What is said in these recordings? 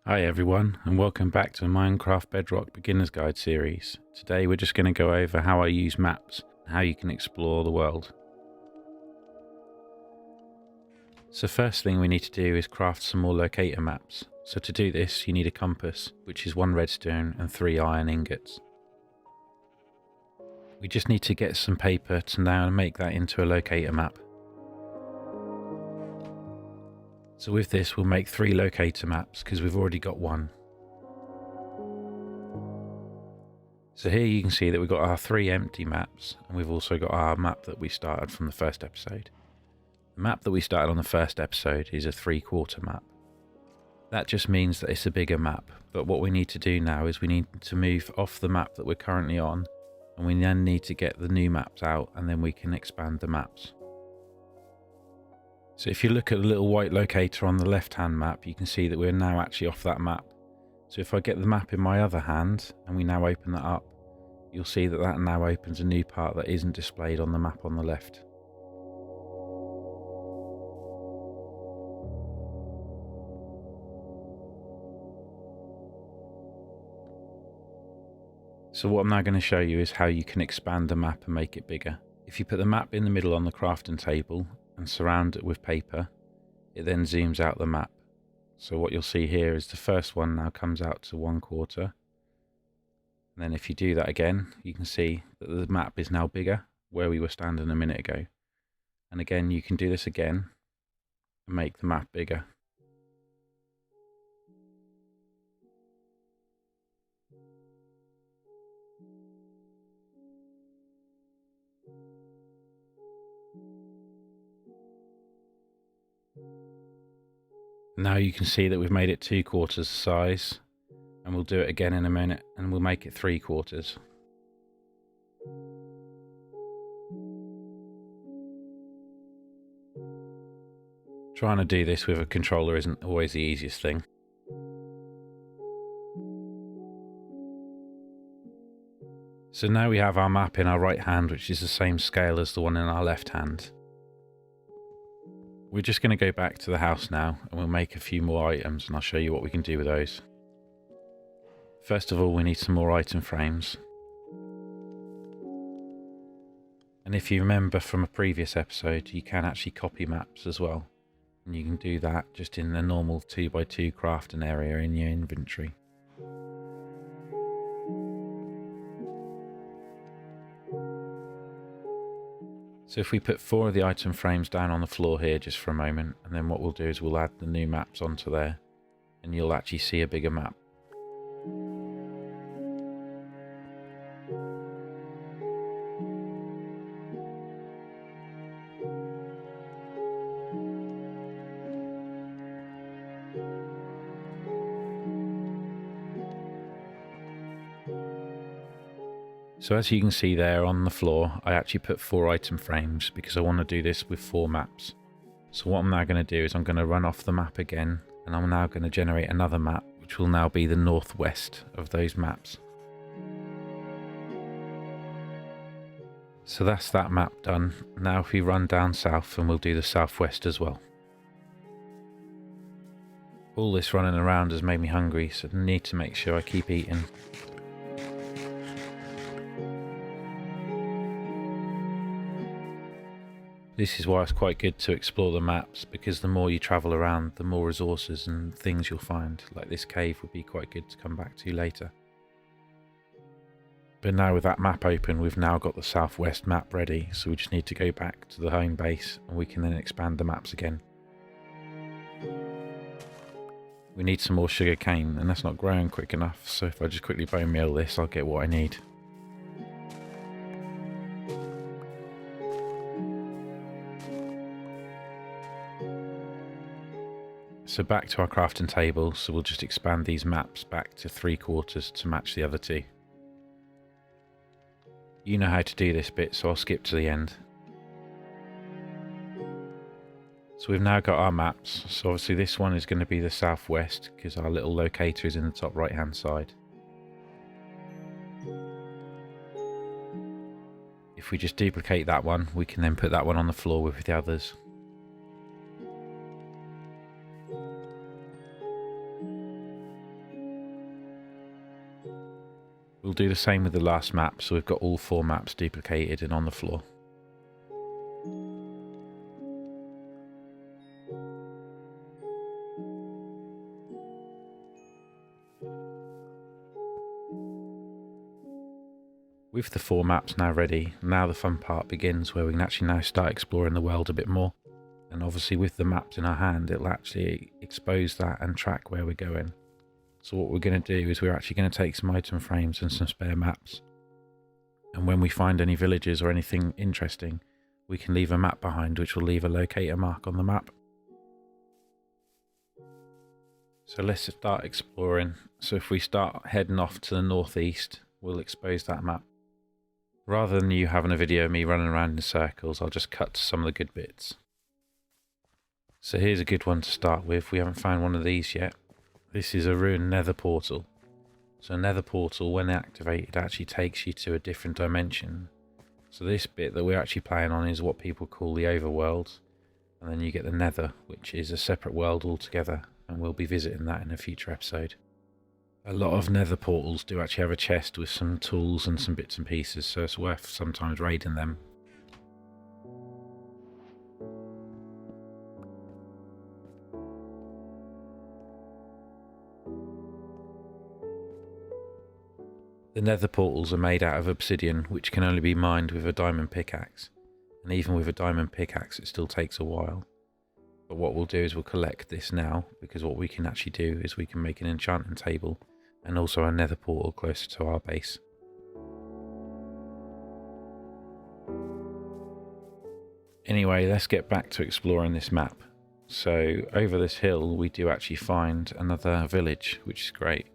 Hi everyone, and welcome back to the Minecraft Bedrock Beginner's Guide series. Today we're just going to go over how I use maps and how you can explore the world. So first thing we need to do is craft some more locator maps. So to do this you need a compass, which is 1 redstone and 3 iron ingots. We just need to get some paper to now make that into a locator map. So with this we'll make 3 locator maps because we've already got one. So here you can see that we've got our 3 empty maps, and we've also got our map that we started from the first episode. The map that we started on the first episode is a 3/4 map. That just means that it's a bigger map, but what we need to do now is we need to move off the map that we're currently on, and we then need to get the new maps out, and then we can expand the maps. So if you look at the little white locator on the left hand map, you can see that we're now actually off that map. So if I get the map in my other hand and we now open that up, you'll see that that now opens a new part that isn't displayed on the map on the left. So what I'm now going to show you is how you can expand the map and make it bigger. If you put the map in the middle on the crafting table and surround it with paper, it then zooms out the map. So what you'll see here is the first one now comes out to 1/4. And then if you do that again, you can see that the map is now bigger where we were standing a minute ago. And again, you can do this again and make the map bigger. Now you can see that we've made it 2/4 the size, and we'll do it again in a minute and we'll make it 3/4. Trying to do this with a controller isn't always the easiest thing. So now we have our map in our right hand, which is the same scale as the one in our left hand. We're just going to go back to the house now and we'll make a few more items, and I'll show you what we can do with those. First of all, we need some more item frames. And if you remember from a previous episode, you can actually copy maps as well. And you can do that just in the normal 2x2 crafting area in your inventory. So if we put 4 of the item frames down on the floor here just for a moment, and then what we'll do is we'll add the new maps onto there, and you'll actually see a bigger map. So as you can see there on the floor, I actually put 4 item frames because I want to do this with 4 maps. So what I'm now going to do is I'm going to run off the map again, and I'm now going to generate another map, which will now be the northwest of those maps. So that's that map done. Now if we run down south, and we'll do the southwest as well. All this running around has made me hungry, so I need to make sure I keep eating. This is why it's quite good to explore the maps, because the more you travel around, the more resources and things you'll find. Like this cave would be quite good to come back to later. But now with that map open, we've now got the southwest map ready, so we just need to go back to the home base and we can then expand the maps again. We need some more sugar cane, and that's not growing quick enough, so if I just quickly bone meal this, I'll get what I need. So back to our crafting table, so we'll just expand these maps back to 3/4 to match the other 2. You know how to do this bit, so I'll skip to the end. So we've now got our maps, so obviously this one is going to be the southwest because our little locator is in the top right hand side. If we just duplicate that one, we can then put that one on the floor with the others. We'll do the same with the last map, so we've got all 4 maps duplicated and on the floor. With the 4 maps now ready, now the fun part begins where we can actually now start exploring the world a bit more. And obviously with the maps in our hand, it'll actually expose that and track where we're going. So what we're going to do is we're actually going to take some item frames and some spare maps. And when we find any villages or anything interesting, we can leave a map behind which will leave a locator mark on the map. So let's start exploring. So if we start heading off to the northeast, we'll expose that map. Rather than you having a video of me running around in circles, I'll just cut to some of the good bits. So here's a good one to start with. We haven't found one of these yet. This is a ruined nether portal. So a nether portal, when activated, actually takes you to a different dimension. So this bit that we're actually playing on is what people call the overworld. And then you get the nether, which is a separate world altogether. And we'll be visiting that in a future episode. A lot of nether portals do actually have a chest with some tools and some bits and pieces, so it's worth sometimes raiding them. The nether portals are made out of obsidian, which can only be mined with a diamond pickaxe. And even with a diamond pickaxe it still takes a while. But what we'll do is we'll collect this now, because what we can actually do is we can make an enchantment table and also a nether portal closer to our base. Anyway, let's get back to exploring this map. So over this hill we do actually find another village, which is great.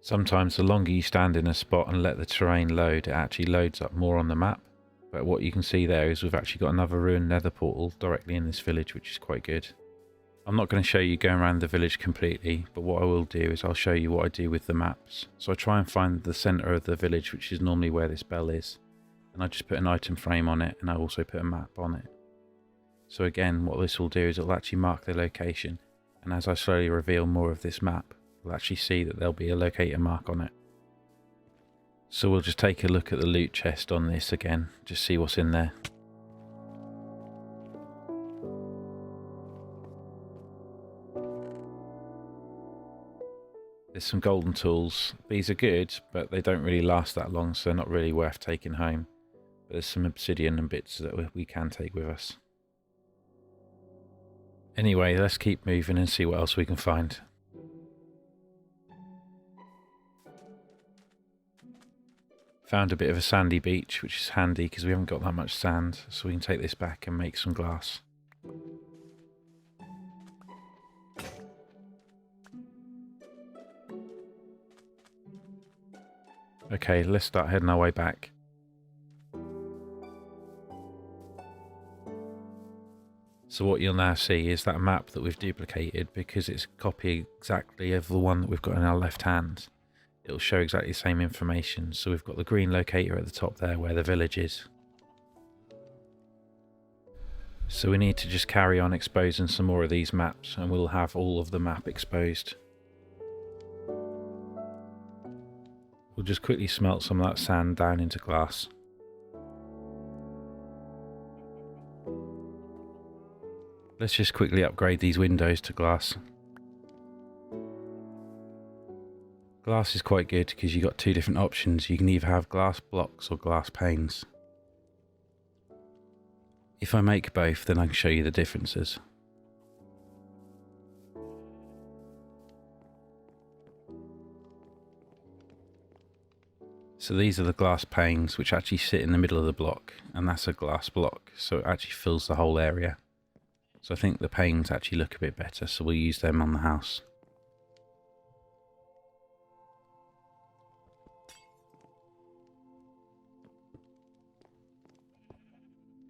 Sometimes the longer you stand in a spot and let the terrain load, it actually loads up more on the map. But what you can see there is we've actually got another ruined nether portal directly in this village, which is quite good. I'm not going to show you going around the village completely, but what I will do is I'll show you what I do with the maps. So I try and find the centre of the village, which is normally where this bell is. And I just put an item frame on it, and I also put a map on it. So again, what this will do is it'll actually mark the location. And as I slowly reveal more of this map, you'll actually see that there'll be a locator mark on it. So we'll just take a look at the loot chest on this again, just see what's in there. There's some golden tools. These are good, but they don't really last that long, so they're not really worth taking home. But there's some obsidian and bits that we can take with us. Anyway, let's keep moving and see what else we can find. Found a bit of a sandy beach, which is handy because we haven't got that much sand, so we can take this back and make some glass. Okay, let's start heading our way back. So what you'll now see is that map that we've duplicated, because it's a copy exactly of the one that we've got in our left hand. It'll show exactly the same information. So we've got the green locator at the top there where the village is. So we need to just carry on exposing some more of these maps and we'll have all of the map exposed. We'll just quickly smelt some of that sand down into glass. Let's just quickly upgrade these windows to glass. Glass is quite good because you've got two different options. You can either have glass blocks or glass panes. If I make both, then I can show you the differences. So these are the glass panes which actually sit in the middle of the block, and that's a glass block, so it actually fills the whole area. So I think the panes actually look a bit better, so we'll use them on the house.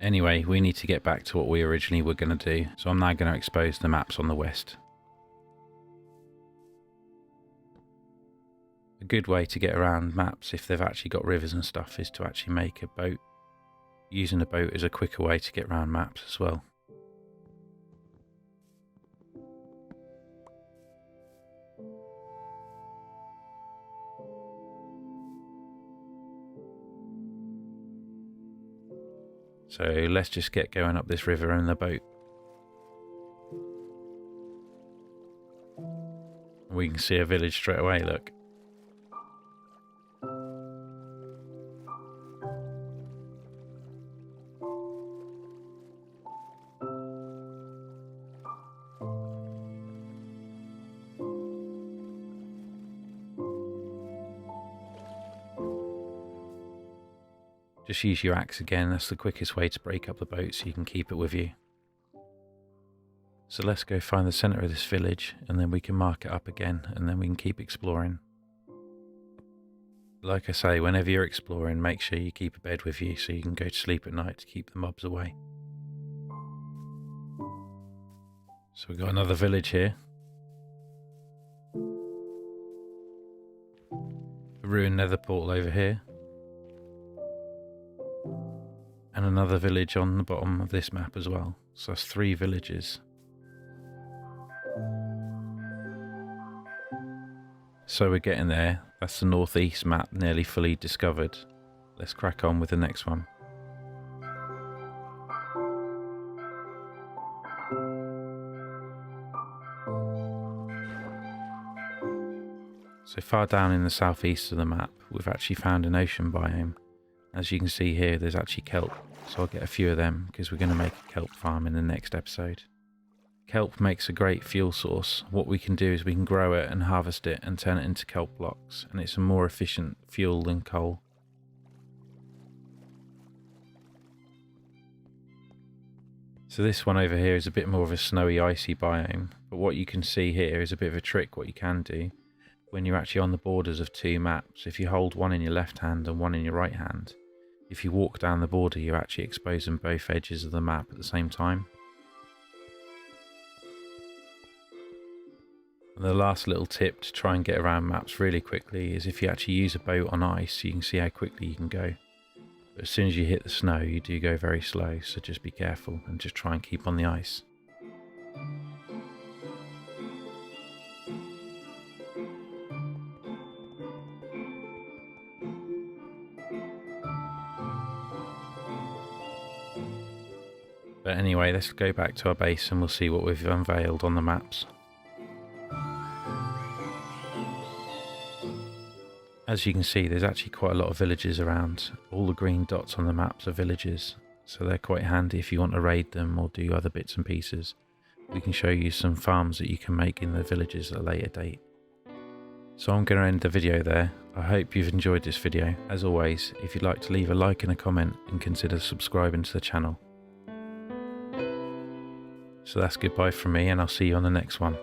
Anyway, we need to get back to what we originally were going to do, so I'm now going to expose the maps on the west. A good way to get around maps, if they've actually got rivers and stuff, is to actually make a boat. Using a boat is a quicker way to get around maps as well. So let's just get going up this river in the boat. We can see a village straight away, look. Just use your axe again, that's the quickest way to break up the boat so you can keep it with you. So let's go find the centre of this village and then we can mark it up again and then we can keep exploring. Like I say, whenever you're exploring, make sure you keep a bed with you so you can go to sleep at night to keep the mobs away. So we've got another village here. A ruined nether portal over here. And another village on the bottom of this map as well. So that's 3 villages. So we're getting there. That's the northeast map nearly fully discovered. Let's crack on with the next one. So far down in the southeast of the map, we've actually found an ocean biome. As you can see here, there's actually kelp, so I'll get a few of them because we're going to make a kelp farm in the next episode. Kelp makes a great fuel source. What we can do is we can grow it and harvest it and turn it into kelp blocks, and it's a more efficient fuel than coal. So this one over here is a bit more of a snowy, icy biome, but what you can see here is a bit of a trick. What you can do when you're actually on the borders of 2 maps, if you hold one in your left hand and one in your right hand, if you walk down the border, you're actually exposing both edges of the map at the same time. And the last little tip to try and get around maps really quickly is if you actually use a boat on ice, you can see how quickly you can go. But as soon as you hit the snow, you do go very slow, so just be careful and just try and keep on the ice. But anyway, let's go back to our base and we'll see what we've unveiled on the maps. As you can see, there's actually quite a lot of villages around. All the green dots on the maps are villages, so they're quite handy if you want to raid them or do other bits and pieces. We can show you some farms that you can make in the villages at a later date. So I'm going to end the video there. I hope you've enjoyed this video. As always, if you'd like to leave a like and a comment and consider subscribing to the channel. So that's goodbye from me, and I'll see you on the next one.